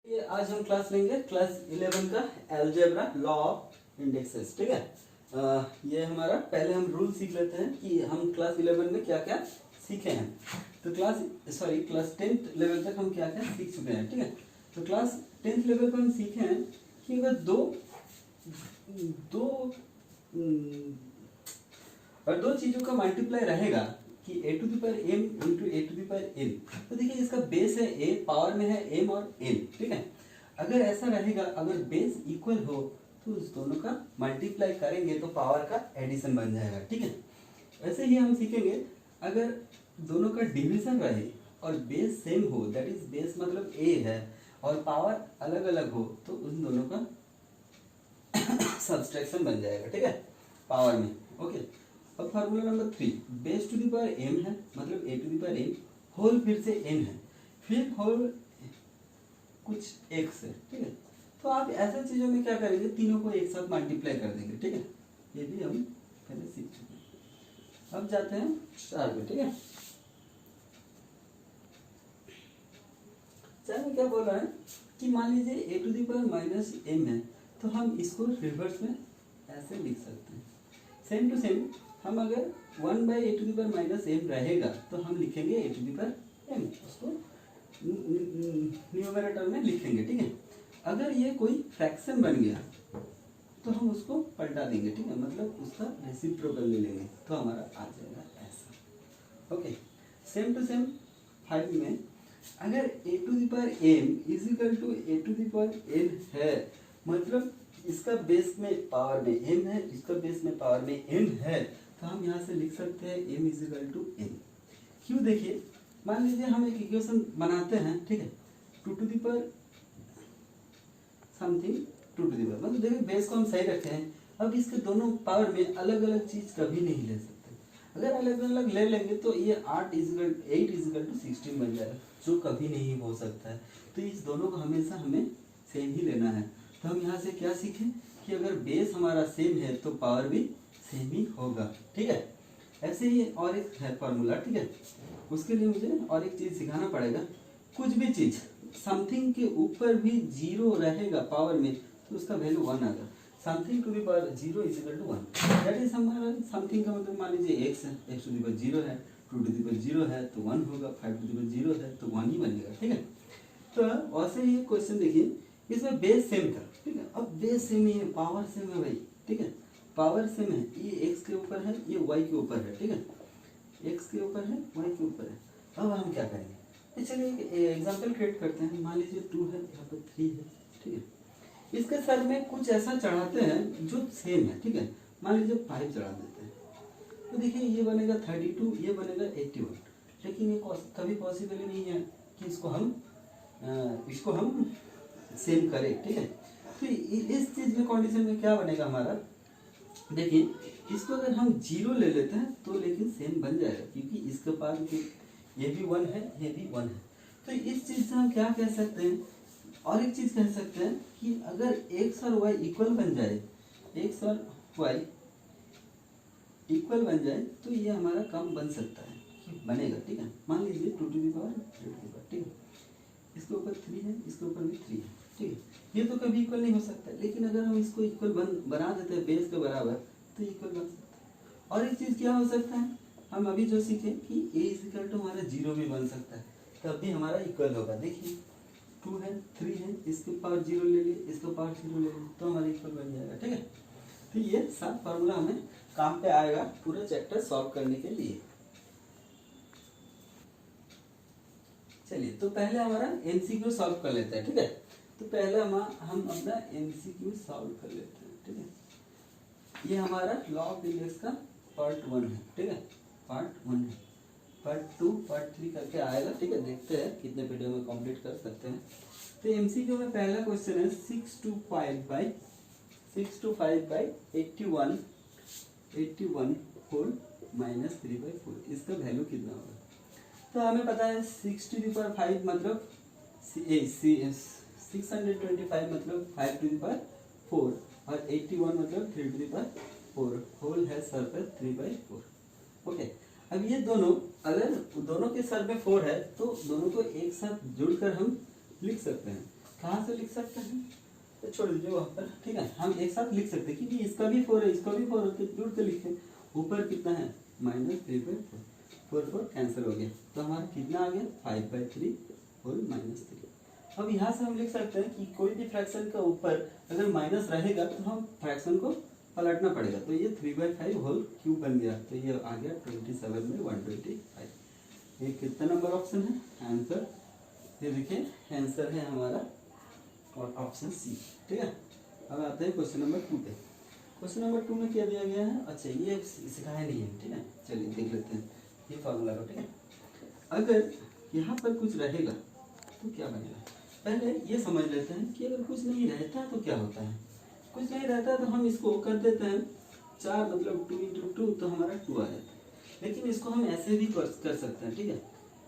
ये आज हम क्लास लेंगे क्लास 11 का अलजेब्रा लॉ ऑफ इंडेक्सेस। ठीक है, ये हमारा पहले हम रूल सीख लेते हैं कि हम क्लास 11 में क्या क्या सीखे हैं। तो क्लास 10th लेवल तक हम क्या क्या सीख चुके हैं। ठीक है, तो क्लास 10th लेवल पर हम सीखे हैं कि अगर दो चीजों का मल्टीप्लाई रहेगा कि a to the power m into a to the power n, तो देखिए इसका बेस है a, पावर में है m और n। ठीक है, अगर ऐसा रहेगा, अगर बेस इक्वल हो तो उस दोनों का मल्टीप्लाई करेंगे तो पावर का एडिशन बन जाएगा। ठीक है, ऐसे ही हम सीखेंगे अगर दोनों का डिवीजन रहे और बेस सेम हो, दैट इज बेस मतलब a है और पावर अलग अलग हो, तो उन दोनों का सब्सट्रैक्शन बन जाएगा। ठीक है, पावर में। ओके, अब formula number 3, base to the power m है मतलब a to the power m, whole फिर से n है, फिर होल कुछ x है। ठीक है, तो आप ऐसे चीजों में क्या करेंगे, तीनों को एक साथ मल्टीप्लाई कर देंगे। ठीक है, ये भी हम पहले सीख चुके हैं। अब जाते हैं 4 में। ठीक है, 4 में क्या बोल रहा है कि मान लीजिए a to the power minus m है, तो हम इसको रिवर्स में ऐसे लिख सकते हैं। सेम टू सेम हम अगर 1 by A to the power minus m रहेगा तो हम लिखेंगे a to the power m, उसको न्यूमरेटर में लिखेंगे। ठीक है, अगर ये कोई फ्रैक्शन बन गया तो हम उसको पलटा देंगे। ठीक है, मतलब उसका रेसिप्रोकल ले लेंगे तो हमारा आ जाएगा ऐसा। ओके, सेम टू सेम 5 में अगर a to the power m is equal to a to the power n है, मतलब इसका बेस में पावर में m है, इसका बेस में पावर में n है, तो हम यहाँ से लिख सकते हैं m is equal to n। क्यों, देखिए मान लीजिए हम एक इक्वेशन बनाते हैं। ठीक है, 2 to the power something 2 to the power, मतलब देखिए बेस को हम सही रखे हैं। अब इसके दोनों पावर में अलग अलग चीज कभी नहीं ले सकते। अगर अलग अलग ले लेंगे तो ये 8 इज इक्वल टू 16 बन जाएगा, जो कभी नहीं हो सकता है। तो इस दोनों को हमेशा हमें सेम ही लेना है। तो हम यहाँ से क्या सीखें कि अगर बेस हमारा सेम है तो पावर भी सेम ही होगा। ठीक है, ऐसे ही और एक है फॉर्मूला। ठीक है, उसके लिए मुझे और एक चीज सिखाना पड़ेगा। कुछ भी चीज समथिंग के ऊपर भी जीरो रहेगा पावर में तो उसका वैल्यू 1 आएगा। Something to the power 0 is equal to 1, that is हमारा समथिंग का मतलब मान लीजिए x है, x टू द पावर 0 है, 2 टू द पावर 0 है तो 1 होगा, 5 टू द पावर 0 है तो 1 ही बनेगा। ठीक है, तो वैसे ही क्वेश्चन देखिए, इसमें बेस सेम था। ठीक है, अब बेस सेम ही है, पावर सेम है भाई। ठीक है, पावर सेम है, ये x के ऊपर है, ये y के ऊपर है। ठीक है, x के ऊपर है, y के ऊपर है। अब हम क्या करेंगे, चलिए एक एग्जांपल क्रिएट करते हैं। मान लीजिए 2 है, यहाँ पर 3 है। ठीक है, इसके सर में कुछ ऐसा चढ़ाते हैं जो सेम है। ठीक है, मान लीजिए 5 चढ़ा देते हैं, तो देखिए ये बनेगा 32, ये बनेगा 81। लेकिन ये कभी पॉसिबल ही नहीं है कि इसको हम सेम करें। ठीक है, तो इस चीज में कंडीशन में क्या बनेगा हमारा, देखिए इसको अगर हम 0 ले लेते हैं तो लेकिन सेम बन जाएगा, क्योंकि इसके पास ये भी 1 है, ये भी 1 है। तो इस चीज से हम क्या कह सकते हैं, और एक चीज कह सकते हैं कि अगर x और y इक्वल बन जाए, x और y इक्वल बन जाए तो ये हमारा काम बन सकता है कि बनेगा। ठीक है, मान लीजिए 2 to the power 3 to the power. ठीक है, इसके ऊपर 3 है, इसके ऊपर भी 3 है। ठीक है, ये तो कभी इक्वल नहीं हो सकता, लेकिन अगर हम इसको इक्वल बना देते हैं बेस के बराबर तो इक्वल बन सकता है। और एक चीज क्या हो सकता है, हम अभी जो सीखे कि a इज इक्वल टू हमारा 0 भी बन सकता है, तब भी हमारा इक्वल होगा। देखिए 2 है, 3 है, इसके पावर 0 ले लिए, इसके पावर 0 ले लिए, तो हमारा इक्वल बन जाएगा। ठीक है, तो ये 7 फार्मूला हमें काम पे आएगा पूरा चैप्टर सॉल्व करने के लिए। चलिए, तो पहले हमारा एमसीक्यू सॉल्व कर लेते हैं। ठीक है, तो पहले हम अपना एमसीक्यू सॉल्व कर लेते हैं। ठीक है, ये हमारा लॉ ऑफ इंडेक्स का पार्ट 1 है। ठीक है, पार्ट 1 है, पार्ट 2 पार्ट 3 करके आएगा। ठीक है, देखते हैं कितने वीडियो में कंप्लीट कर सकते हैं। तो एमसीक्यू में पहला क्वेश्चन है 6 to 5 by 81 होल माइनस 3/4, इसका वैल्यू कितना होगा। तो हमें पता है 6 to the power 5 मतलब 625 मतलब 5 to the power 4 और 81 मतलब 3 to the power 4, होल है सर पे 3/4। ओके, अब ये दोनों अगर दोनों के सर पे 4 है तो दोनों को एक साथ जोड़कर हम लिख सकते हैं। कहाँ से लिख सकते हैं, तो छोड़ दीजिए वहाँ पर, ठीक है। हम एक साथ लिख सकते हैं क्योंकि इसका भी 4 है, इसका भी 4 है, तो जुड़ के लिखे। ऊपर कितना है -3/4, 4 कैंसिल हो गया, तो हमारा कितना आ गया 5/3 होल -3। अब यहाँ से हम लिख सकते हैं कि कोई भी फ्रैक्शन का ऊपर अगर माइनस रहेगा तो हम फ्रैक्शन को पलटना पड़ेगा, तो ये 3/5 होल क्यूब बन गया, तो ये आ गया 27 में 125। ये कितना नंबर ऑप्शन है आंसर, ये देखिए आंसर है हमारा और ऑप्शन सी, ठीक है। अब आते हैं क्वेश्चन नंबर 2 पे। क्वेश्चन नंबर 2 में क्या दिया गया है, अच्छा ये सिखाया नहीं है, ठीक है। चलिए देख लेते हैं ये फॉर्मूला को, ठीक है। अगर यहाँ पर कुछ रहेगा तो क्या बनेगा, पहले ये समझ लेते हैं कि अगर कुछ नहीं रहता तो क्या होता है। कुछ नहीं रहता तो हम इसको कर देते हैं 4 मतलब 2 × 2, तो हमारा 2 आ जाता है। लेकिन इसको हम ऐसे भी कर सकते हैं, ठीक है।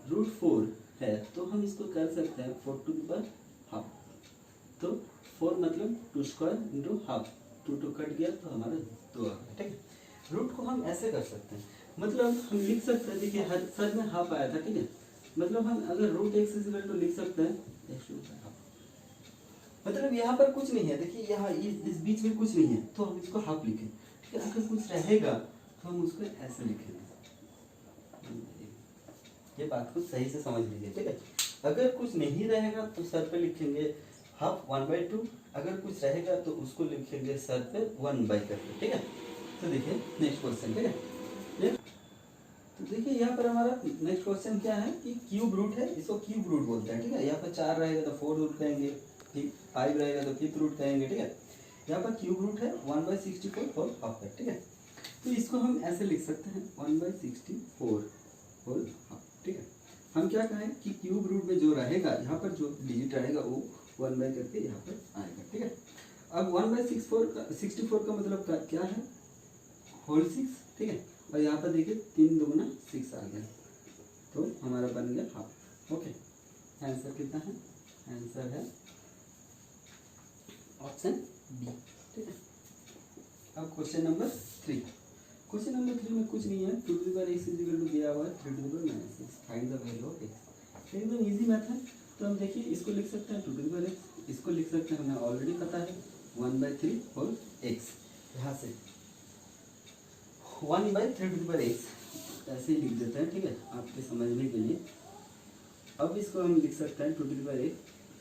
√4 है तो हम इसको कर सकते हैं 4⁻², तो 4 मतलब 2² × ½ 2 कट गया तो हमारा 2 आ गया, ठीक है। रूट को हम ऐसे कर सकते हैं, मतलब हम लिख सकते हैं, देखिए हर सर में हाफ आया था, ठीक है। मतलब हम अगर √x लिख सकते हैं x², मतलब यहाँ पर कुछ नहीं है, देखिए यहाँ इस बीच में कुछ नहीं है तो हम इसको हाफ लिखें, ठीक है। अगर कुछ रहेगा तो हम उसको ऐसे लिखेंगे, ये बात को सही से समझ लीजिए, ठीक है। अगर कुछ नहीं रहेगा तो सर पे लिखेंगे हाफ 1/2, अगर कुछ रहेगा तो उसको लिखेंगे सर पे 1/, ठीक है। तो देखिए नेक्स्ट क्वेश्चन, ठीक है। तो देखिए यहाँ पर हमारा नेक्स्ट क्वेश्चन क्या है कि क्यूब रूट है, इसको क्यूब रूट बोलते हैं, ठीक है। यहाँ पर 4 रहेगा तो 4 रूट कहेंगे, 5 रहेगा तो 5th रूट कहेंगे, ठीक है। यहाँ पर क्यूब रूट है 1/64 होल हाफ है, ठीक है। तो इसको हम ऐसे लिख सकते हैं 1/64 होल हाफ, ठीक है। हम क्या कहें कि क्यूब रूट में जो रहेगा यहाँ पर जो डिजिट रहेगा वो 1 करके यहाँ पर आएगा, ठीक है। अब 1/64 का मतलब क्या है, होल 6, ठीक है। और यहाँ पर देखिए 3 × 2 = 6 आ गया, तो हमारा बन गया हाफ, ओके। आंसर कितना है, आंसर है ऑप्शन बी, ठीक है। अब क्वेश्चन नंबर 3। क्वेश्चन नंबर 3 में कुछ नहीं है, 2x दिया हुआ है 3 find the value of x। एकदम इजी मैथ है, तो हम देखिए इसको लिख सकते हैं 2x, इसको लिख सकते हैं, हमें ऑलरेडी पता है 1/3 होल x, यहाँ से 1/3 ऐसे ही लिख देते हैं, ठीक है, आपके समझने के लिए। अब इसको हम लिख सकते हैं 2x,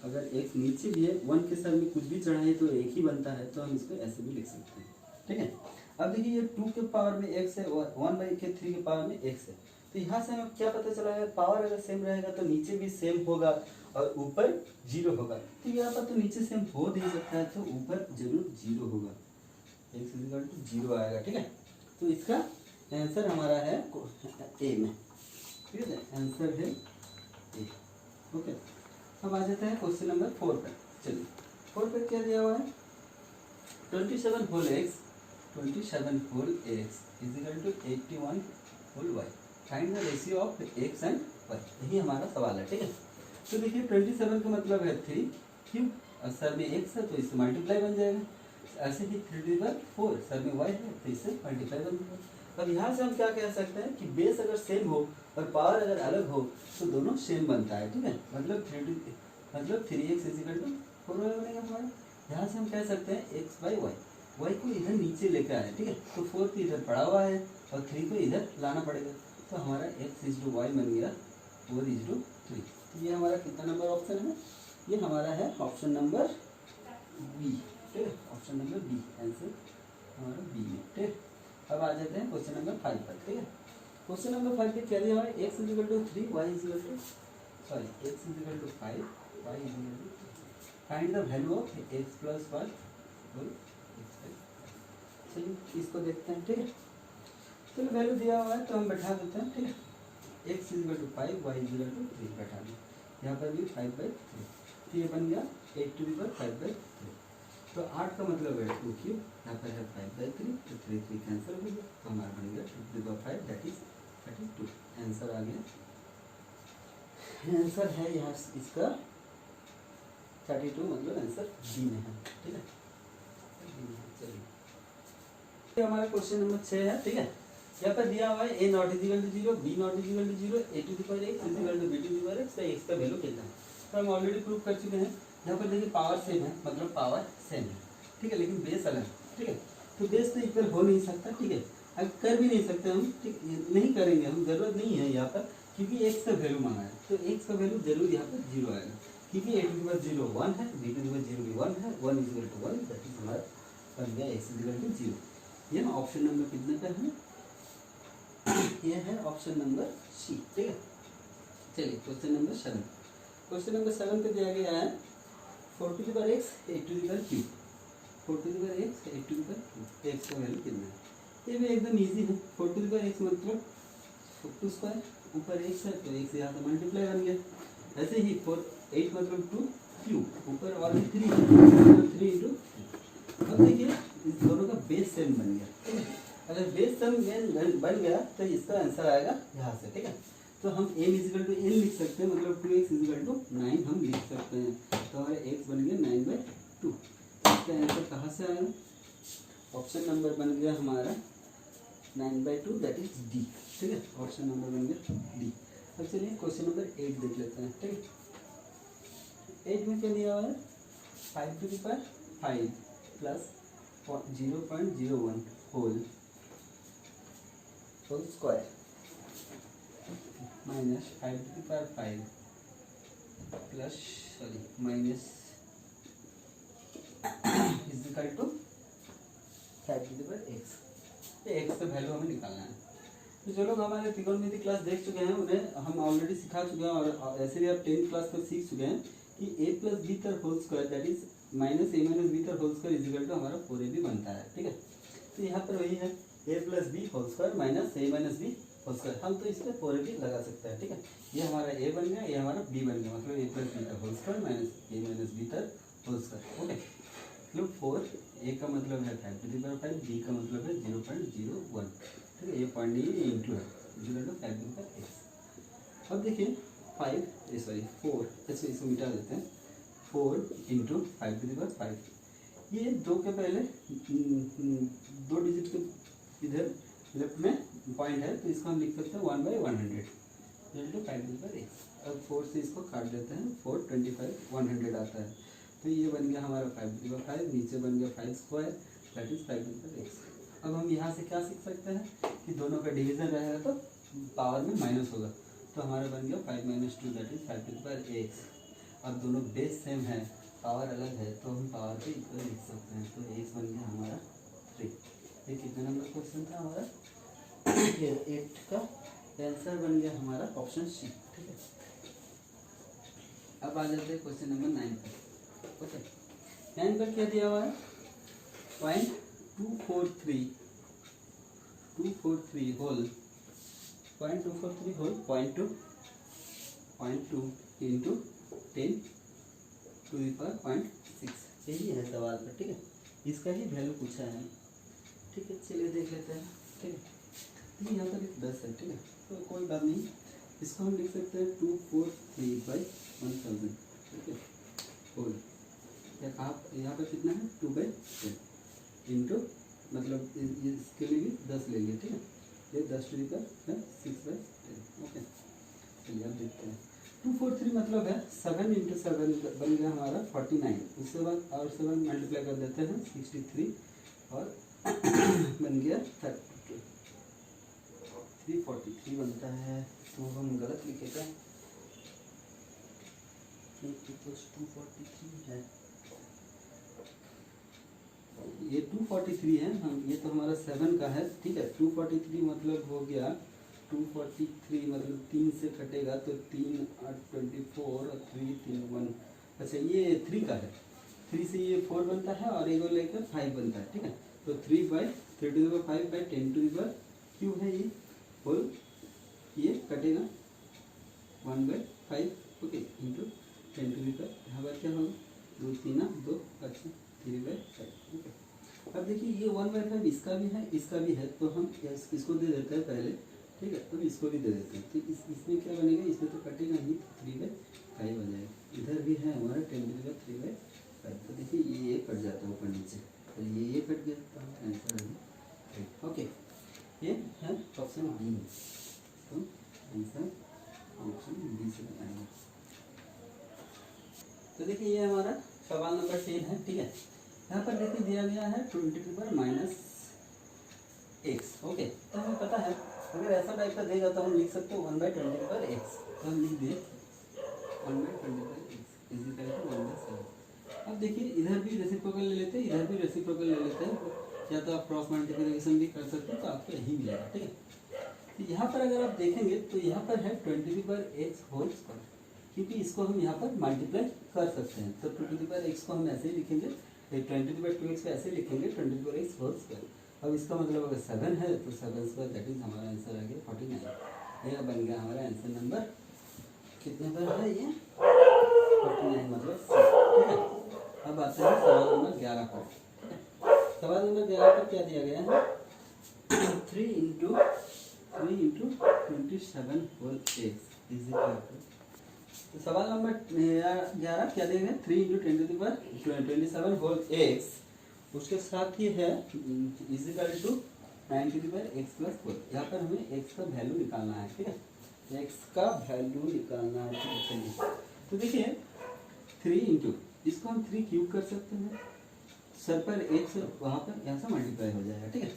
अगर x नीचे भी है 1 के सर में कुछ भी चढ़ा है तो एक ही बनता है, तो हम इसको ऐसे भी लिख सकते हैं, ठीक है। अब देखिए ये 2 के पावर में x है और 1/3 के पावर में x है, तो यहाँ से हमें क्या पता चला है, पावर अगर सेम रहेगा तो नीचे भी सेम होगा और ऊपर 0 होगा। तो यहाँ पर तो नीचे सेम हो नहीं सकता है, तो ऊपर जरूर 0 होगा, x 0 आएगा, ठीक है। तो इसका आंसर हमारा है ए में, ठीक है, आंसर है ए, ओके। अब आ जाते हैं क्वेश्चन नंबर 4 पर। चलिए 4 पर क्या दिया हुआ है, 27 whole x = 81 whole y, find the ratio of x and y, यही हमारा सवाल है, ठीक है। तो देखिए 27 का मतलब है 3 क्यों, और सर में x है तो इससे मल्टीप्लाई बन जाएगा, ऐसे ही 3/4 सर में y है तो इससे मल्टीप्लाई बन जाएगा। अब यहाँ से हम क्या कह सकते हैं कि बेस अगर सेम हो और पावर अगर अलग हो तो दोनों सेम बनता है, ठीक है। मतलब 3x = 4y बनेगा हमारा। यहाँ से हम कह सकते हैं x/y, y को इधर नीचे लेकर आए, ठीक है, तो 4 को इधर पड़ा हुआ है और 3 को इधर लाना पड़ेगा, तो हमारा x = y बन गया 4:3। तो ये हमारा कितना नंबर ऑप्शन है, ये हमारा है ऑप्शन नंबर बी, ठीक है, ऑप्शन नंबर बी, आंसर हमारा बी है, ठीक है। अब आ जाते हैं क्वेश्चन नंबर 5 पर, ठीक है। क्वेश्चन नंबर 5 पे क्या दिया हुआ है, x = 3 y x = 5 y = 3, find the value of x + y whole x। चलिए इसको देखते हैं, ठीक है। चलो वैल्यू दिया हुआ है तो हम बैठा देते हैं, ठीक है। x = 5 y = 3 बैठा दें, यहाँ पर भी 5/3, तो ये बन गया 8⁵/3। तो 8 का मतलब है 2 क्यूब, यहाँ पर है 5/3, तो 3 कैंसिल हो गया, तो हमारा बन गया 2⁵5 दैट इज 32, आंसर आ गया। आंसर है यहाँ इसका 32, मतलब आंसर डी में है, ठीक है। चलिए हमारा क्वेश्चन नंबर 6 है, ठीक है। यहाँ पर दिया हुआ है a ≠ 0, b ≠ 0, a⁴x = b⁴x, तो x का वैल्यू कितना है, तो हम ऑलरेडी प्रूव कर चुके हैं। यहाँ पर देखिए पावर सेम है, मतलब पावर सेम है, ठीक है, लेकिन बेस अलग है, ठीक है। तो बेस तो इक्वल हो नहीं सकता, ठीक है, अब कर भी नहीं सकते हम, ठीक, नहीं करेंगे हम, जरूरत नहीं है यहाँ पर, क्योंकि एक्स का वैल्यू मांगा है, तो एक्स का वैल्यू जरूर यहाँ पर जीरो आएगा, क्योंकि A to the power zero 1 है, B to the power zero भी 1 है, 1 is equal to 1, that is हमारा बन गया X is equal to zero. ये ना ऑप्शन नंबर कितने पर है, ये है ऑप्शन नंबर सी, ठीक है। चलिए क्वेश्चन नंबर 7, क्वेश्चन नंबर 7 पे दिया गया है 4 to the power X 8 to the power cube, 4 to the power X 8 to the power cube, X का वैल्यू कितना है, ये भी एकदम इजी है। 4 टू द पावर एक्स मतलब 2 स्क्वायर, ऊपर एक्स है तो एक्स यहाँ से मल्टीप्लाई बन गया, ऐसे ही 4 8 मतलब 2 क्यूब, ऊपर और 3 3 इंटू, अब देखिए इस दोनों का बेस सेम बन गया, ठीक है। अगर बेस सेम बन गया तो इसका आंसर आएगा यहाँ से, ठीक है। तो हम m इजिकल टू n लिख सकते हैं, मतलब 2x इजिकल टू 9 हम लिख सकते हैं, तो हमारा x बन गया 9/2। इसका आंसर कहाँ से आएगा, ऑप्शन नंबर बन गया हमारा 9/2, दैट इज डी, ठीक है, ऑप्शन नंबर बन गया डी। अब चलिए क्वेश्चन नंबर 8 देख लेते हैं, ठीक है। 8 में क्या दिया हुआ है, 5 to the power 5 plus 0.01 whole square minus 5 to the power 5 plus minus is equal to 5 to the power X. ये एक्स का वैल्यू हमें निकालना है। तो जो लोग हमारे त्रिकोणमिति क्लास देख चुके हैं उन्हें हम ऑलरेडी सिखा चुके हैं, और ऐसे भी आप 10th क्लास तक सीख चुके हैं कि a प्लस बी तर whole square that is minus A minus B तर whole square is equal to हमारा 4ab बनता है, ठीक है। तो यहाँ पर वही है a plus B whole square minus A minus B whole square, हम तो इस पर 4ab लगा सकते हैं, ठीक है। ये हमारा a बन गया, ये हमारा b बन गया, मतलब a प्लस बी तर whole square minus A minus B तर होल स्क्वायर, ओके। मतलब 4 a का मतलब है 5 टू द पावर 5, b का मतलब है 0.01, ठीक है, ये पॉइंट ये इंटू है equal to 5 to the power x। अब देखिए 4 इसको मिटा देते हैं, 4 इंटू 5 टू द पावर 5, ये 2 के पहले 2 डिजिट के इधर लेफ्ट में पॉइंट है, तो इसको हम लिख सकते हैं 1/100 equal to 5 to the power x। अब 4 से इसको काट देते हैं, 4 25 100 आता है, तो ये बन गया हमारा 5 टू द पावर 5, नीचे बन गया 5 square that is 5 to the power x। अब हम यहाँ से क्या सीख सकते हैं कि दोनों का डिवीजन रहेगा तो पावर में माइनस होगा, तो हमारा बन गया 5 - 2 that is 5 to the power x। अब दोनों बेस सेम है, पावर अलग है, तो हम पावर पे इक्वल लिख सकते हैं, तो x बन गया हमारा 3। ये कितने नंबर क्वेश्चन था हमारा, 8 का आंसर बन गया हमारा ऑप्शन सी, ठीक है। अब आ जाते हैं क्वेश्चन नंबर 9 पर, ओके। 9 पर क्या दिया हुआ है, 243 whole 0.243 whole 0.2 into 10 to the power 0.6, यही है सवाल पर, ठीक है। इसका ही वैल्यू पूछा है, ठीक है। चलिए देख लेते हैं, ठीक है। तो यहाँ पर एक 10 है, ठीक है, तो कोई बात नहीं, इसको हम लिख सकते हैं 243/1000, ठीक है, होल आप यहाँ पर कितना है 2/10 इंटू, मतलब इसके लिए भी 10 लेंगे, ठीक है, ये 10 टू द पावर 6/10, ओके। चलिए अब देखते हैं 243 मतलब है 7 इंटू 7 बन गया हमारा 49, उसके बाद और 7 मल्टीप्लाई कर देते हैं 63 और बन गया 343 बनता है, तो हम गलत लिखे क्या, 243 है, ये 243 है, हम ये तो हमारा 7 का है, ठीक है। 243 मतलब हो गया 243 मतलब 3 से कटेगा तो 3 8 24 और 3 3 1, अच्छा ये 3 का है, 3 से ये 4 बनता है और एक और लेकर 5 बनता है, ठीक है। तो 3/3 to the power 5/10 to the power cube है ये होल, ये कटेगा 1/5, okay, into 10 to the power, यहाँ पर क्या होगा 2 3 2, अच्छा 3/5, ओके। अब देखिए ये 1/5 इसका भी है, इसका भी है, तो हम इसको दे देते हैं पहले, ठीक है, तो इसको भी दे देते हैं, तो इसमें क्या बनेगा, इसमें तो कटेगा नहीं, 3/5 हो जाएगा, इधर भी है हमारा 10 टू द पावर 3/5, तो देखिए ये कट जाता है ऊपर नीचे, तो ये कट गया, तो आंसर है, ओके। ये है ऑप्शन डी में, तो आंसर ऑप्शन डी से आएगा। तो देखिए ये हमारा सवाल नंबर 10 है, ठीक है। यहाँ पर देखिए दिया गया है 20⁻⁻x, ओके। तो हमें पता है अगर ऐसा टाइप का देगा तो हम लिख सकते हैं 1/20⁻x, तो हम लिख दिए 1/20⁻x इजिकल टू 1/7। अब देखिए इधर भी रेसिप्रोकल ले लेते हैं, इधर भी रेसिप्रोकल ले लेते हैं, या तो आप क्रॉस मल्टीप्लिकेशन भी कर सकते हैं, तो आपको यही मिलेगा, ठीक है। तो यहाँ पर अगर आप देखेंगे तो यहाँ पर है 20⁻x², क्योंकि इसको हम यहाँ पर मल्टीप्लाई कर सकते हैं, तो 20⁻x को हम ऐसे ही लिखेंगे, 20/2x को ऐसे लिखेंगे 20⁻x²। अब इसका मतलब अगर 7 है तो 7² दैट इज हमारा आंसर आ गया 49। ये बन गया हमारा आंसर नंबर कितने पर है ये 49, मतलब सी, ठीक है। अब आते हैं सवाल नंबर 11 पर। सवाल नंबर 11 पर क्या दिया गया है 3 × 27x इजिकल टू। तो सवाल नंबर 11 क्या देंगे 3 × 10⁻27x, उसके साथ ही है इजिकल टू 9⁻x+4। यहाँ पर हमें x का वैल्यू निकालना है, ठीक है, x का वैल्यू निकालना है, ठीक है। चलिए तो देखिए 3 × इसको हम 3 क्यूब कर सकते हैं, सर पर x वहाँ पर यहाँ से मल्टीप्लाई हो जाएगा, ठीक है।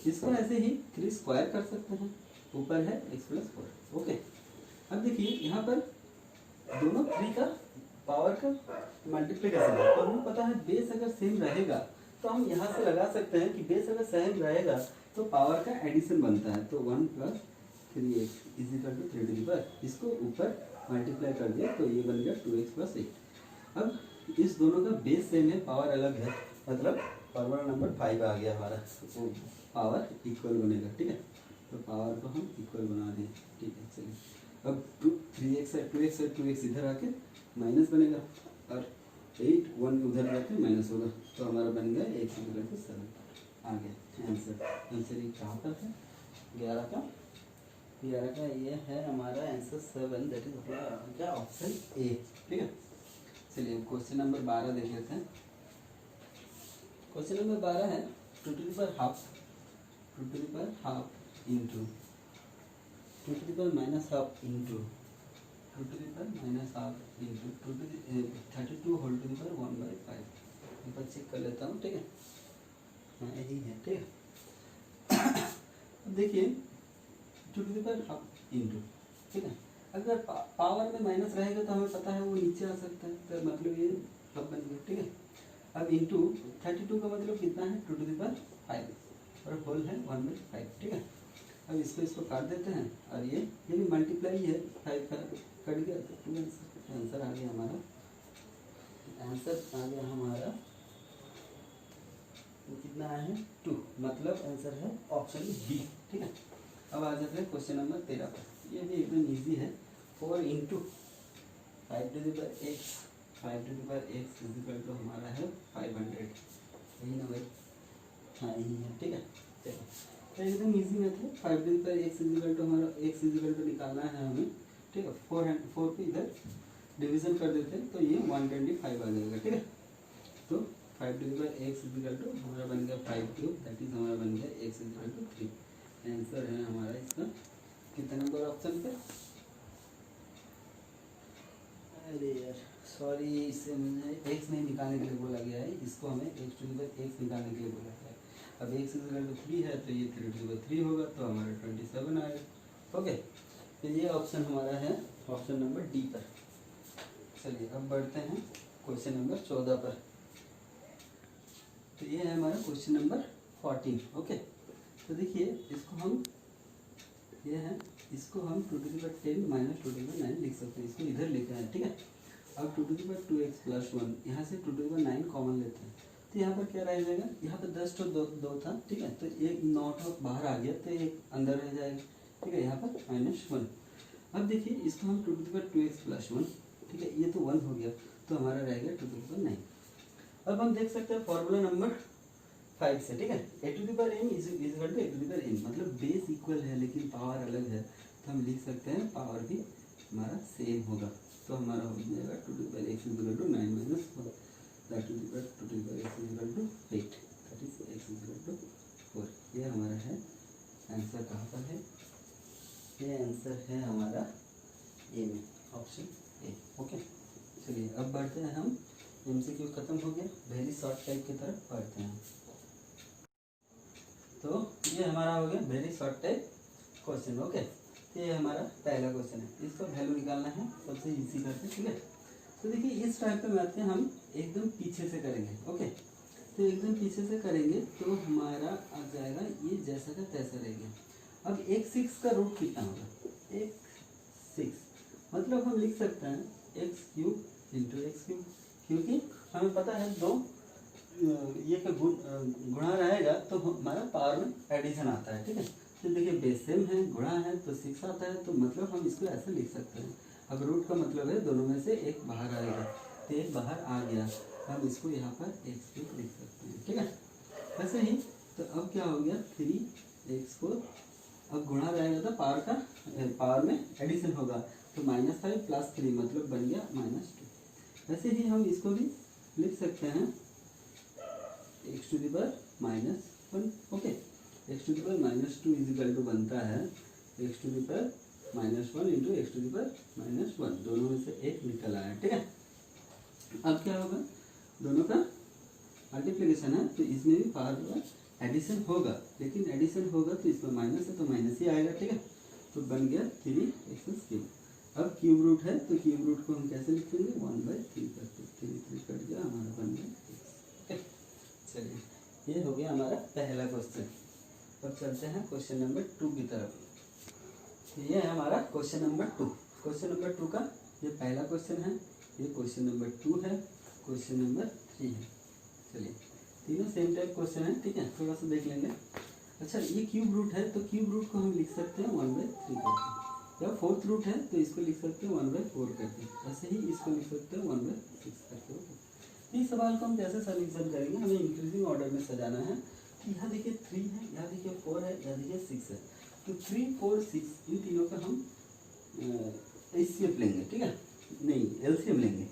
इसको ऐसे ही 3 स्क्वायर कर सकते हैं, ऊपर है x+4, ओके। अब देखिए यहाँ पर दोनों 3 का पावर का मल्टीप्लिकेशन है, तो हमें पता है बेस अगर सेम रहेगा तो हम यहाँ से लगा सकते हैं कि बेस अगर सेम रहेगा तो पावर का एडिशन बनता है, तो 1 + 3x इजिकल टू 3 इसको ऊपर मल्टीप्लाई कर दिया तो ये बन गया 2x + 8। अब इस दोनों का बेस सेम है, पावर अलग है, मतलब फॉर्मूला नंबर 5 आ गया हमारा, तो पावर इक्वल बनेगा, ठीक है। तो पावर को हम इक्वल बना दें, ठीक है। चलिए अब 3x है 2x है 2x इधर आके माइनस बनेगा और 8 1 उधर जाके माइनस होगा, तो हमारा बन गया x = 7 आ गया आंसर। आंसर ये कहाँ पर है 11 का ये है हमारा आंसर 7, दैट इज क्या ऑप्शन ए, ठीक है। चलिए क्वेश्चन नंबर 12 देख लेते हैं। क्वेश्चन नंबर 12 है 2 to the power half into 2 to the power -half into 2 to the power -half into 32 whole to the power 1/5। एक बार चेक कर लेता हूँ, ठीक है, हाँ यही है, ठीक है। अब देखिए 2 to the power half into, ठीक है। अगर पावर में माइनस रहेगा तो हमें पता है वो नीचे आ सकता है, तो मतलब ये हाफ बन गया, ठीक है। अब इंटू 32 का मतलब कितना है 2 to the power 5 और होल है 1/5, ठीक है। अब इसको काट देते हैं और ये भी मल्टीप्लाई है, 5 का कट गया तो 2 आंसर आ गया हमारा। कितना है 2, मतलब आंसर है ऑप्शन बी, ठीक है। अब आ जाते हैं क्वेश्चन नंबर 13 पर। ये भी एकदम ईजी है, 4 × 5 to the power x is equal to हमारा है 500, यही ना भाई, हाँ यही है, ठीक है। चलो तो एकदम easy method, 5 to the power x is equal to हमारा x इजिकल टू निकालना है हमें, ठीक है। 4 को इधर डिवीजन कर देते हैं तो ये 125 आ जाएगा, ठीक है। तो 5 to the power x is equal to हमारा बन गया 5³ दैट इज हमारा बन गया x इजिकल टू 3। आंसर है हमारा इसका कितने नंबर ऑप्शन पे, अरे यार सॉरी, इससे मुझे x नहीं निकालने के लिए बोला गया है, इसको हमें x to the power x निकालने के लिए बोला गया है। अब x इजिकल टू 3 है तो ये 3 to the power 3 होगा, तो हमारा 27 आएगा, ओके। तो ये ऑप्शन हमारा है ऑप्शन नंबर डी पर। चलिए अब बढ़ते हैं क्वेश्चन नंबर 14 पर। तो ये है हमारा क्वेश्चन नंबर 14, ओके। तो देखिए इसको हम 2 to the power 10 - 2 to the power 9 लिख सकते हैं, इसको इधर लेकर आए, ठीक है। अब 2 to the power 2x + 1 यहाँ से 2 to the power 9 कॉमन लेते हैं, तो यहाँ पर क्या रह जाएगा, यहाँ पर 10 तो 2 था, ठीक है, तो एक 9 बाहर आ गया तो एक अंदर रह जाएगा, ठीक है, यहाँ पर -1। अब देखिए इसको हम 2 to the power 2x + 1, ठीक है, ये तो 1 हो गया, तो हमारा रह गया 2 to the power 9। अब हम देख सकते हैं फॉर्मूला नंबर 5 से, ठीक है, a to the power m = a to the power n, मतलब बेस इक्वल है लेकिन पावर अलग है, तो हम लिख सकते हैं पावर भी हमारा सेम होगा, तो हमारा हो जाएगा 2 to the power x = 9 - 1 that to the power 2 to the power x = 8 that is x = 4। ये हमारा है आंसर, कहाँ पर है ये आंसर है हमारा ए में, ऑप्शन ए, ओके। चलिए अब बढ़ते हैं हम, एमसीक्यू खत्म हो गया, वेरी शॉर्ट टाइप की तरफ बढ़ते हैं। तो ये हमारा हो गया very short type question. Okay, ये हमारा पहला क्वेश्चन है, इसका वैल्यू निकालना है सबसे इजी करके, ठीक है। तो देखिए इस टाइप पे आते हैं हम, एकदम पीछे से करेंगे। ओके, तो एकदम पीछे से करेंगे तो हमारा आ जाएगा ये जैसा का तैसा रहेगा। अब x6 का रूट कितना होगा, x6 मतलब हम लिख सकते हैं x³ इंटू x³, क्योंकि हमें पता है दो ये का गुणा रहेगा तो हमारा पावर में एडिशन आता है, ठीक है। तो देखिए बेस सेम है, गुणा है तो 6 आता है, तो मतलब हम इसको ऐसे लिख सकते हैं। अब रूट का मतलब है दोनों में से एक बाहर आएगा, तो एक बाहर आ गया, हम इसको यहाँ पर x3 लिख सकते हैं, ठीक है। वैसे ही तो अब क्या हो गया 3x4, अब गुणा रहेगा तो पावर में एडिशन होगा, तो -5 + 3 मतलब बन गया -2। वैसे ही हम इसको भी लिख सकते हैं x⁻⁻1। Okay, x⁻⁻2 is equal to बनता है x⁻⁻1 इंटू x⁻⁻1, दोनों में से एक निकल आया, ठीक है। अब क्या होगा, दोनों का मल्टीप्लिकेशन है तो इसमें भी पावर का एडिशन होगा, लेकिन एडिशन होगा तो इसमें माइनस है तो माइनस ही आएगा, ठीक है। तो बन गया 3x3। अब क्यूब रूट है तो क्यूब रूट को हम कैसे लिखेंगे, 1/3 करके, 3 कट गया, हमारा बन गया x। चलिए ये हो गया हमारा पहला क्वेश्चन। अब चलते हैं क्वेश्चन नंबर 2 की तरफ। ये है हमारा क्वेश्चन नंबर 2। क्वेश्चन नंबर 2 का ये पहला क्वेश्चन है, ये क्वेश्चन नंबर 2 है, क्वेश्चन नंबर 3 है। चलिए तीनों सेम टाइप क्वेश्चन है, ठीक है, थोड़ा सा देख लेंगे। अच्छा ये क्यूब रूट है तो क्यूब रूट को हम लिख सकते हैं 1/3 करके, या फोर्थ रूट है तो इसको लिख सकते हैं 1/4 करके, ऐसे ही इसको लिख सकते हैं 1/6 करके। इस सवाल को हम कैसे सॉल्यूशन करेंगे, हमें इंक्रीजिंग ऑर्डर में सजाना है। कि यहाँ देखिए 3 है, यहाँ देखिए 4 है, यहाँ देखिए 6 है, तो 3, 4, 6 इन तीनों का हम एचसीएफ लेंगे, ठीक है, नहीं एलसीएम लेंगे।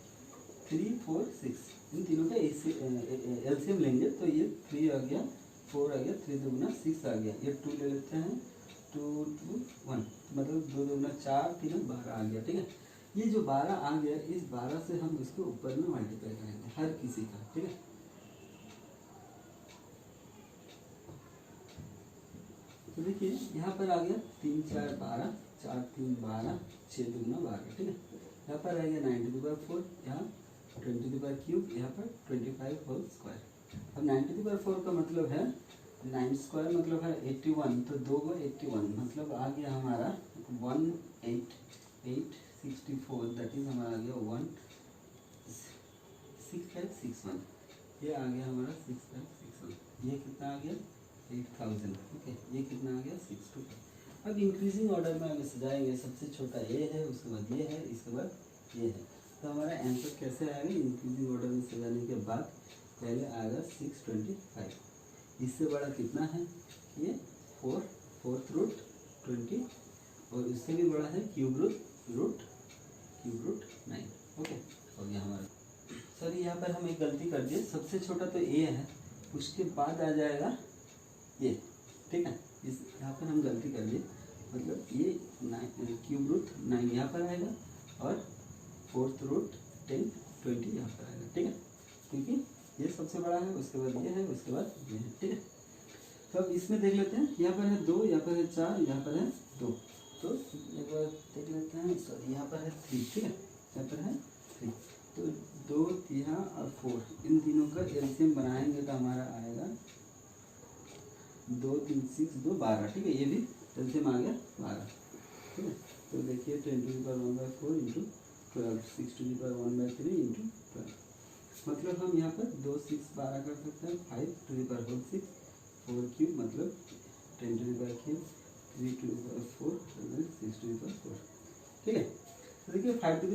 3, 4, 6 इन तीनों का एलसीएम लेंगे, तो ये 3 आ गया, 4 आ गया, 3 दूना 6 आ गया, ये 2 ले लेते हैं, 2, 2, 1 मतलब 2 दूना 4, 3 12 आ गया, ठीक है। ये जो 12 आ गया, इस 12 से हम इसको ऊपर में मल्टीप्लाई करेंगे हर किसी का, ठीक है। तो देखिए यहाँ पर आ गया 3, 4, 12, 4, 3, 12, 6 दूना 12, ठीक है। यहाँ पर आ गया 9⁴, यहाँ 20⁵, यहाँ पर 25 होल स्क्वायर। अब 9⁴ का मतलब है 9 स्क्वायर मतलब है 81, तो 2 को 81 मतलब आ गया हमारा 18864, दैट इज हमारा आ गया 16561। ये आ गया हमारा 6561, ये कितना आ गया 8000। ओके, ये कितना आ गया 625। अब इंक्रीजिंग ऑर्डर में हमें सजाएंगे, सबसे छोटा ये है, उसके बाद ये है, इसके बाद ये है, तो हमारा आंसर कैसे आएगा इंक्रीजिंग ऑर्डर में सजाने के बाद, पहले आएगा 625, इससे बड़ा कितना है ये 4, फोर्थ रूट 20, और इससे भी बड़ा है क्यूब रूट 9। ओके, हो गया हमारा। सर यहाँ पर हम एक गलती कर दिए, सबसे छोटा तो ए है, उसके बाद आ जाएगा ये, ठीक है। इस यहाँ पर हम गलती कर लिए, मतलब ये 9 क्यूब रूट 9 यहाँ पर आएगा, और फोर्थ रूट 10, 20 यहाँ पर आएगा, ठीक है, क्योंकि ये सबसे बड़ा है, उसके बाद ये है, उसके बाद ये है, ठीक है। तो अब इसमें देख लेते हैं, यहाँ पर है 2, यहाँ पर है 4, यहाँ पर है 2, तो एक बार देख लेते हैं, सॉरी यहाँ पर है 3, ठीक है, यहाँ पर है 3, तो 2, 3 और 4 इन तीनों का एलसीएम बनाएंगे तो हमारा आएगा 2, 3, 6, 2, 12, ठीक है, ये भी एलसीएम आ गया 12, ठीक है। तो देखिए 10⁴ इंटू 12, 6⁻⁴ इंटू 12, मतलब हम यहाँ पर 2, 6, 12 कर सकते हैं, 5⁻⁶, 4 क्यूब मतलब 10⁻3, 3⁻4 6⁻4, ठीक है। तो देखिए 5⁶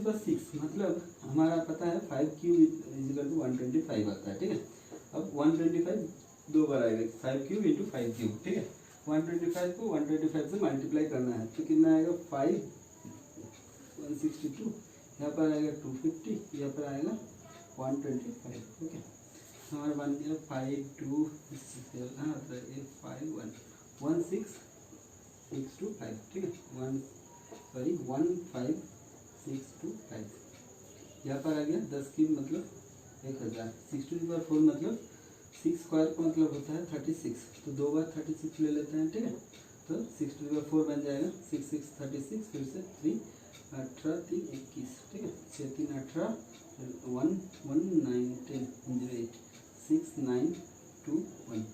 मतलब हमारा पता है 5 क्यूब इजिकल टू 125 आता है, ठीक है। अब 125 दो बार आएगा, 5 क्यूब इंटू 5 क्यूब, ठीक है। 125 को 125 से मल्टीप्लाई करना है, तो कितना आएगा 5, 162, यहाँ पर आएगा 250, यहाँ पर आएगा 125, ओके। हमारा बन गया 5, 2, 5, 1, 1, 6, 6, 2, 5, ठीक है, 1, 5, 6, 2, 5, यहाँ पर आ गया 10 क्यूब मतलब 1000, 6 टू द पावर 4 मतलब 6 स्क्वायर का मतलब होता है 36, तो 2 बार 36 ले लेते हैं, ठीक है। तो 6 टू द पावर 4 बन जाएगा 6 6 36, फिर से 3 18 3 21, ठीक है। 6 3 18 1 1 9 10 8 6 9 2 1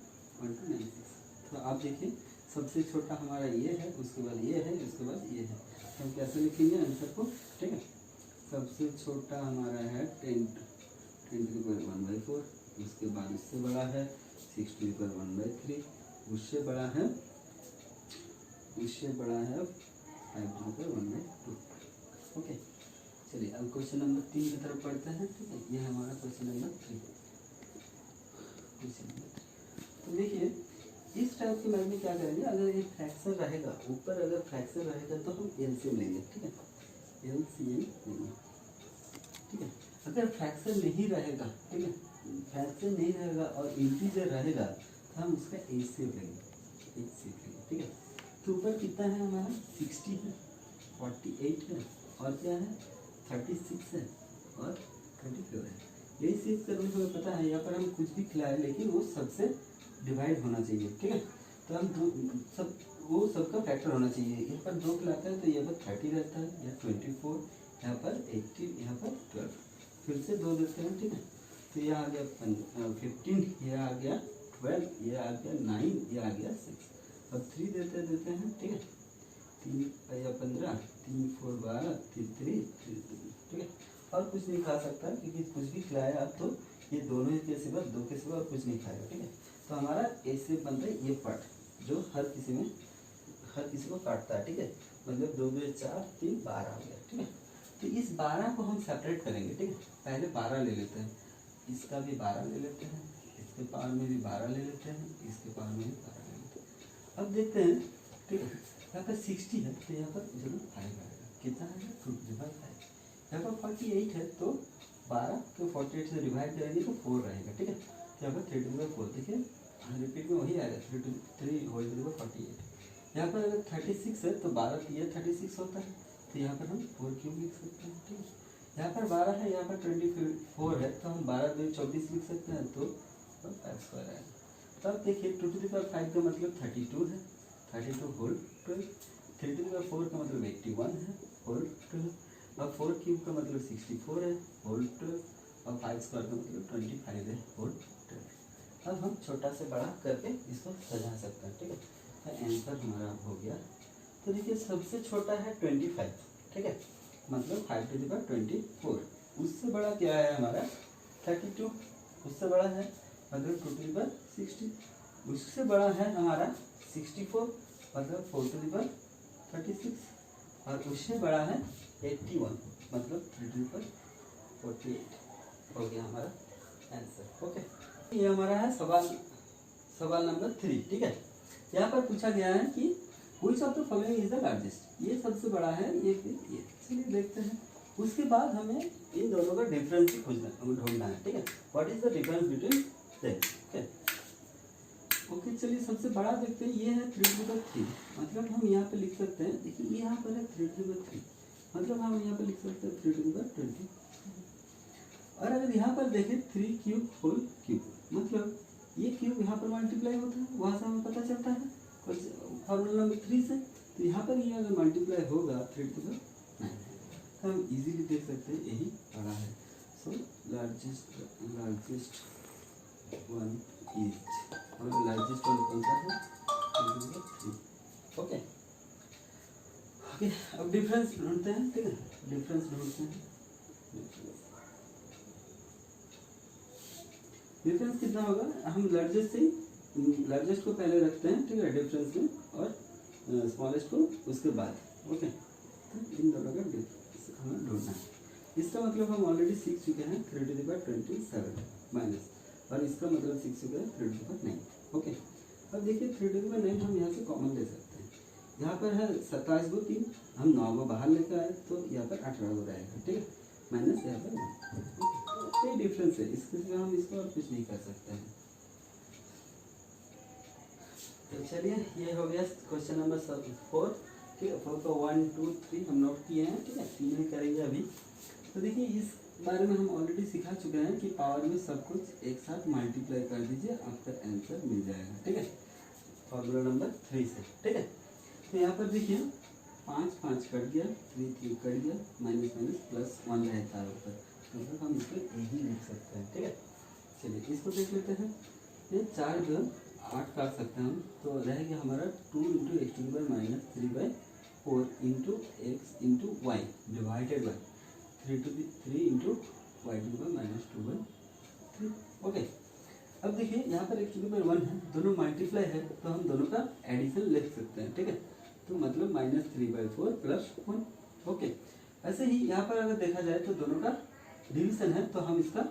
1 2 9 6। तो आप देखिए सबसे छोटा हमारा ये है, उसके बाद ये है, उसके बाद ये है। तो हम कैसे लिखेंगे आंसर को, ठीक है। सबसे छोटा हमारा है 10 टू द पावर 1/4, उसके बाद उससे बड़ा है 6 टू द पावर 1/3, उससे बड़ा है 5 टू द पावर 1/2। ओके, चलिए अब क्वेश्चन नंबर 3 की तरफ पढ़ते हैं, ठीक है। ये हमारा क्वेश्चन नंबर 3। तो देखिए इस टाइप के मैथ में क्या करेंगे, अगर ये फ्रैक्शन रहेगा ऊपर, अगर फ्रैक्शन रहेगा तो हम एलसीएम लेंगे, ठीक है। एलसीएम लेंगे, ठीक है। अगर फ्रैक्शन नहीं रहेगा, ठीक है, फ्रैक्शन नहीं रहेगा और इंटीजर रहेगा तो हम उसका एचसीएफ लेंगे, ठीक है। तो ऊपर कितना है हमारा 60 है, 48 है, और क्या है 36 है, और 24 है। यही चीज करने हमें पता है, यहाँ पर हम कुछ भी खिलाए लेकिन वो सबसे डिवाइड होना चाहिए, ठीक है। तो हम वो सबका फैक्टर होना चाहिए। यहाँ पर 2 खिलाता है तो यहाँ पर 30 रहता है, यहाँ 24, यहाँ पर 18, यहाँ पर 12, फिर से 2 देते हैं, ठीक है। तो ये आ गया 15, ये आ गया 12, ये आ गया 9, ये आ गया 6। अब 3 देते हैं, ठीक है। 3 या 15, 3 4 12, 3 3, ठीक है। और कुछ नहीं खा सकता क्योंकि कुछ भी खिलाया आप तो ये दोनों के सिवा, 2 के सिवा और कुछ नहीं खाएगा, ठीक है। तो हमारा ऐसे बनता है ये पार्ट जो हर किसी को काटता है, ठीक है। मतलब 2 2 4 3 12 हो गया, ठीक है। तो इस 12 को हम सेपरेट करेंगे, ठीक है। पहले 12 ले लेते हैं, इसका भी 12 ले लेते हैं, इसके पावर में भी 12 ले लेते हैं, इसके पावर में भी 12 ले लेते हैं। अब देखते हैं, ठीक है। यहाँ पर 60 है तो यहाँ पर जरूर 5 आएगा, कितना आएगा 2 × 5। यहाँ पर 48 है तो 12 को 48 से डिवाइड करेंगे तो 4 रहेगा, ठीक है। यहाँ पर 3 × 4, देखिए रिपीट में वही आएगा 3 होल टू द 48। यहाँ पर अगर 36 है तो 12 ये 36 होता है, तो यहाँ पर हम 4 क्यूब लिख सकते हैं, ठीक है। यहाँ पर 12 है, यहाँ पर 24 है तो हम 12 2 24 लिख सकते हैं, तो 5 स्क्वायर आएगा। तब देखिए 2 × 5 का मतलब 32 है, 32 होल 12, 3 × 4 का मतलब 81 है होल 12, और 4 क्यूब का मतलब 64 है होल 12, और 5 स्क्वायर का मतलब 25 है होल 12। अब हम छोटा से बड़ा करके इसको सजा सकते हैं, ठीक है। तो आंसर हमारा हो गया। तो देखिए सबसे छोटा है 25, ठीक है, मतलब 5 टू द पावर 24। उससे बड़ा क्या है हमारा 32, उससे बड़ा है मतलब 2 टू द पावर 60। उससे बड़ा है हमारा 64 मतलब 4 टू द पावर 36, और उससे बड़ा है 81 मतलब 3 टू द पावर 48। हो गया हमारा आंसर, ओके। ये हमारा है सवाल नंबर 3, ठीक है। यहाँ पर पूछा गया है कि which of the following is the largest, ये सबसे बड़ा है, ये चलिए देखते हैं। उसके बाद हमें इन दोनों का डिफरेंस ढूंढना है, ठीक है। What is the difference between them, okay. चलिए सबसे बड़ा देखते हैं, ये है 3 टू द पावर 3, मतलब हम यहाँ पे लिख सकते हैं, देखिए यहाँ पर है 3 टू द पावर 3, मतलब हम यहाँ पे लिख सकते हैं 3 टू द पावर 20। और अगर यहाँ पर देखें 3 क्यूब होल क्यूब, मतलब ये क्यूब यहाँ पर मल्टीप्लाई होता है, वहाँ से हमें पता चलता है फॉर्मूला नंबर 3 से। तो यहाँ पर ये अगर मल्टीप्लाई होगा 3 टू द पावर 9, तो हम इजीली देख सकते हैं यही बड़ा है। सो लार्जेस्ट वन इज, और लार्जेस्ट वन कौन सा है 3। ओके, अब डिफरेंस ढूंढते हैं, ठीक है। डिफरेंस ढूंढते हैं, डिफरेंस कितना होगा, हम लार्जेस्ट को पहले रखते हैं, ठीक है, डिफरेंस में, और स्मॉलेस्ट को उसके बाद, ओके। तो इन दोनों का डिफरेंस हमें ढूंढना है। इसका मतलब हम ऑलरेडी सीख चुके हैं 3 टू द पावर 27 माइनस, और इसका मतलब सीख चुके हैं 3 टू द पावर 9, ओके। अब देखिए 3 टू द पावर 9 हम यहाँ से कॉमन ले सकते हैं। यहाँ पर है 27 को 3, हम 9 को बाहर लेकर आए तो यहाँ पर 18 हो रहेगा, ठीक है, माइनस यहाँ पर ये डिफरेंस है, इसके सिवा हम इसको और कुछ नहीं कर सकते हैं। तो चलिए ये हो गया क्वेश्चन नंबर 4, ठीक है। 4 को 1 2 3 हम नोट किए हैं, ठीक है, 3 ही करेंगे अभी। तो देखिए इस बारे में हम ऑलरेडी सिखा चुके हैं कि पावर में सब कुछ एक साथ मल्टीप्लाई कर दीजिए, आपका आंसर मिल जाएगा। ठीक है, फॉर्मूला नंबर 3 से। ठीक है, तो यहाँ पर देखिए 5 5 कट गया, 3 3 कट गया, माइनस माइनस प्लस 1 रहता है ऊपर, मतलब हम इसको यही लिख सकते हैं। ठीक है, चलिए इसको देख लेते हैं। ये 4 जो 8 काट सकते हैं हम, तो रहेगा हमारा 2 into X to the power minus 3/4 into X into Y divided by 3 into Y to the power minus 2/3। Okay, अब देखिए यहाँ पर एक्स टू द पावर 1 है, दोनों मल्टीप्लाई है तो हम दोनों का एडिशन लिख सकते हैं। ठीक है, तो मतलब माइनस 3/4 प्लस 1। ओके, ऐसे ही यहाँ पर अगर देखा जाए तो दोनों का डिवीजन है तो हम इसका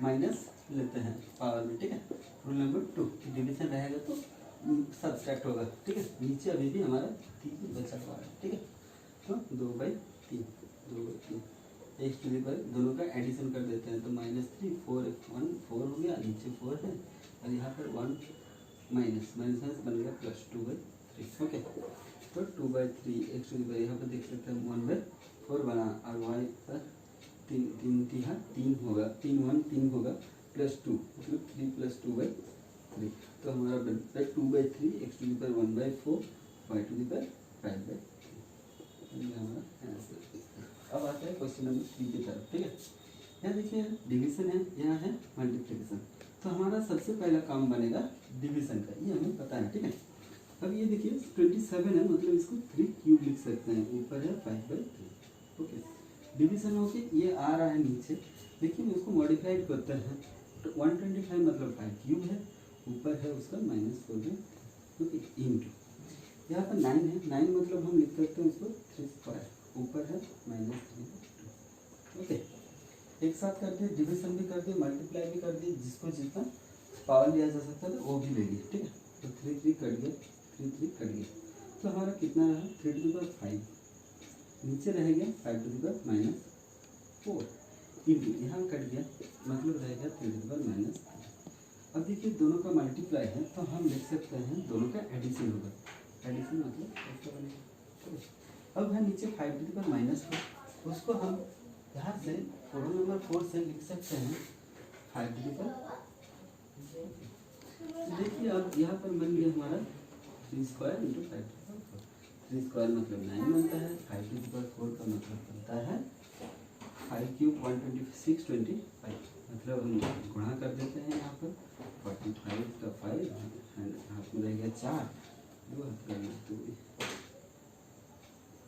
माइनस लेते हैं पावर में। ठीक है, रूल नंबर 2 डिवीजन रहेगा तो सब्सट्रैक्ट होगा। ठीक है, नीचे अभी भी हमारा 3 बचा हुआ है। ठीक है, तो 2/3 एक्स टू द पावर दोनों का एडिशन कर देते हैं तो -3 4 1 4 हो गया, नीचे 4 है और यहाँ पर 1 माइनस माइनस बन गया प्लस 2/3। ओके, तो 2/3 एक्स टू द पावर यहाँ पर देख सकते हैं 1/4 बना और वाई पर 3 होगा, 3 1 3 होगा प्लस 2 मतलब 3 प्लस 2/3, तो हमारा बनता है 2/3 X to the power 1/4 Y to the power 5/3। ये हमारा आंसर। अब आता है क्वेश्चन नंबर 3 की तरफ। ठीक है, यहाँ देखिए डिवीजन है, यहाँ है मल्टीप्लिकेशन, तो हमारा सबसे पहला काम बनेगा डिवीजन का, ये हमें पता है। ठीक है, अब ये देखिए 27 है, मतलब इसको 3 क्यूब लिख सकते हैं, ऊपर है 5/3। ओके, डिवीजन होके ये आ रहा है नीचे, लेकिन उसको मॉडिफाइड करते हैं तो 125 मतलब 5 क्यूब है, ऊपर है उसका -4। ओके, इंटू यहाँ पर 9 है, 9 मतलब हम लिख सकते हैं उसको 3 स्क्वायर, ऊपर है -3/2। ओके, एक साथ कर दिए, डिवीजन भी कर दिए, मल्टीप्लाई भी कर दिए, जिसको जितना पावर लिया जा सकता था वो भी ले लिए। ठीक है, तो 3 3 कट गया, 3 3 कट गया, तो हमारा कितना रहा 3 टू द पावर 5, नीचे रह गया 5 टू द पावर -4 इंटू यहाँ कट गया, मतलब रहेगा 3 टू द पावर -3। अब देखिए दोनों का मल्टीप्लाई है तो हम लिख सकते हैं दोनों का एडिशन होगा, एडिशन मतलब ऐसा बनेगा। अब है नीचे 5 टू द पावर -4, उसको हम यहाँ से प्रॉब्लम नंबर 4 से लिख सकते हैं 5 टू द पावर। देखिए अब यहाँ पर बन गया हमारा 3 square into 5 to the power 4। 3 square मतलब 9 बनता है, 5 टू द पावर 4 का मतलब बनता है 5 क्यूब 126 25, मतलब हम गुणा कर देते हैं यहाँ पर 45 का 5 एंड हाथ में रह गया 4, 2 हाथ में 2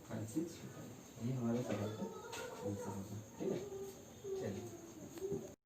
5 6 ये हमारा सवाल का